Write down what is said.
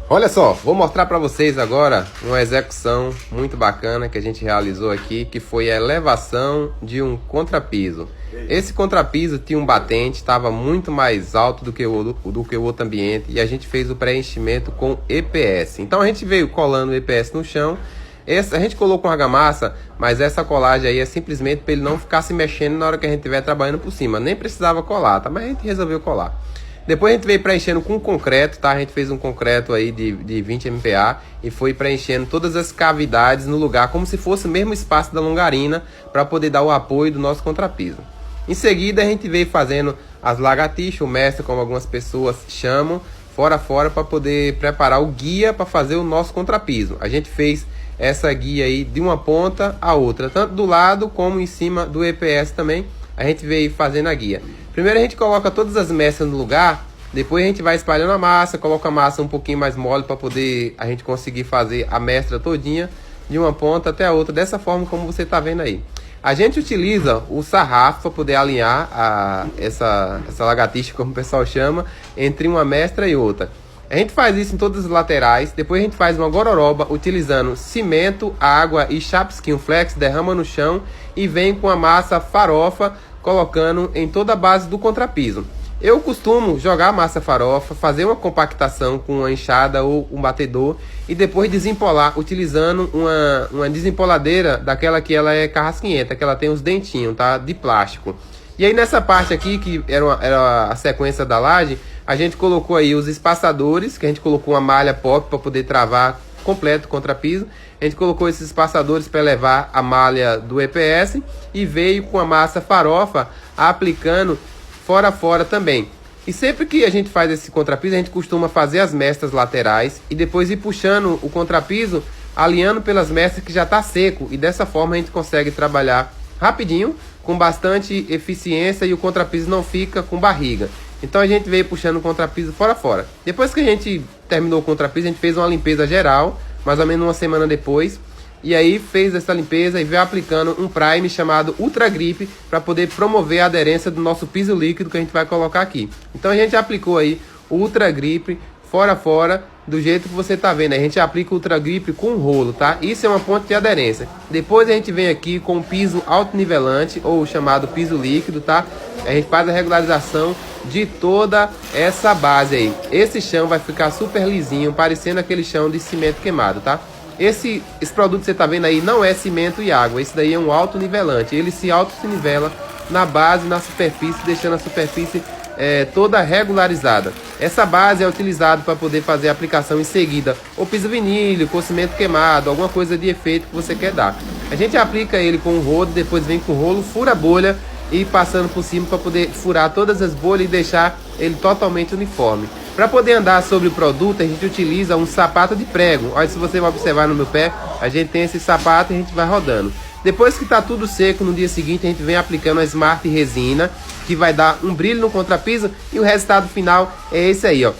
Olha só, vou mostrar para vocês agora uma execução muito bacana que a gente realizou aqui, que foi a elevação de um contrapiso. Esse contrapiso tinha um batente, estava muito mais alto do que o outro ambiente, e a gente fez o preenchimento com EPS. Então a gente veio colando o EPS no chão. A gente colocou uma argamassa, mas essa colagem aí é simplesmente para ele não ficar se mexendo na hora que a gente estiver trabalhando por cima. Nem precisava colar, tá? Mas a gente resolveu colar. Depois a gente veio preenchendo com concreto, tá? A gente fez um concreto aí de 20 MPa e foi preenchendo todas as cavidades no lugar, como se fosse o mesmo espaço da longarina, para poder dar o apoio do nosso contrapiso. Em seguida a gente veio fazendo as lagartixas, o mestre, como algumas pessoas chamam, fora a fora, para poder preparar o guia para fazer o nosso contrapiso. A gente fez essa guia aí de uma ponta a outra, tanto do lado como em cima do EPS também. A gente veio fazendo a guia. Primeiro a gente coloca todas as mestras no lugar, depois a gente vai espalhando a massa, coloca a massa um pouquinho mais mole para poder a gente conseguir fazer a mestra todinha de uma ponta até a outra, dessa forma como você está vendo aí. A gente utiliza o sarrafo para poder alinhar essa lagartixa, como o pessoal chama, entre uma mestra e outra. A gente faz isso em todas as laterais, depois a gente faz uma gororoba utilizando cimento, água e chapskin flex, derrama no chão e vem com a massa farofa, colocando em toda a base do contrapiso. Eu costumo jogar a massa farofa, fazer uma compactação com uma enxada ou um batedor e depois desempolar utilizando uma desempoladeira daquela que ela é carrasquinhenta, que ela tem os dentinhos, tá? De plástico. E aí nessa parte aqui, que era a sequência da laje, a gente colocou aí os espaçadores, que a gente colocou uma malha pop para poder travar completo o contrapiso. A gente colocou esses espaçadores para levar a malha do EPS e veio com a massa farofa aplicando fora a fora também. E sempre que a gente faz esse contrapiso, a gente costuma fazer as mestras laterais e depois ir puxando o contrapiso, alinhando pelas mestras que já está seco. E dessa forma a gente consegue trabalhar rapidinho, com bastante eficiência, e o contrapiso não fica com barriga. Então a gente veio puxando o contrapiso fora a fora. Depois que a gente terminou o contrapiso, a gente fez uma limpeza geral, mais ou menos uma semana depois. E aí fez essa limpeza e veio aplicando um prime chamado Ultra Grip para poder promover a aderência do nosso piso líquido que a gente vai colocar aqui. Então a gente aplicou aí o Ultra Grip fora a fora, do jeito que você está vendo. A gente aplica o Ultra Grip com rolo, tá? Isso é uma ponte de aderência. Depois a gente vem aqui com o piso autonivelante, ou chamado piso líquido, tá? A gente faz a regularização de toda essa base aí. Esse chão vai ficar super lisinho, parecendo aquele chão de cimento queimado, tá? Esse produto que você está vendo aí não é cimento e água. Esse daí é um autonivelante. Ele se auto-nivela na base, na superfície, deixando a superfície toda regularizada. Essa base é utilizada para poder fazer a aplicação em seguida, ou piso vinílico, ou cimento queimado, alguma coisa de efeito que você quer dar. A gente aplica ele com o rodo, depois vem com o rolo, fura a bolha e passando por cima para poder furar todas as bolhas e deixar ele totalmente uniforme. Para poder andar sobre o produto, a gente utiliza um sapato de prego. Olha, se você vai observar no meu pé, a gente tem esse sapato e a gente vai rodando. Depois que está tudo seco, no dia seguinte a gente vem aplicando a Smart Resina, que vai dar um brilho no contrapiso, e o resultado final é esse aí, ó.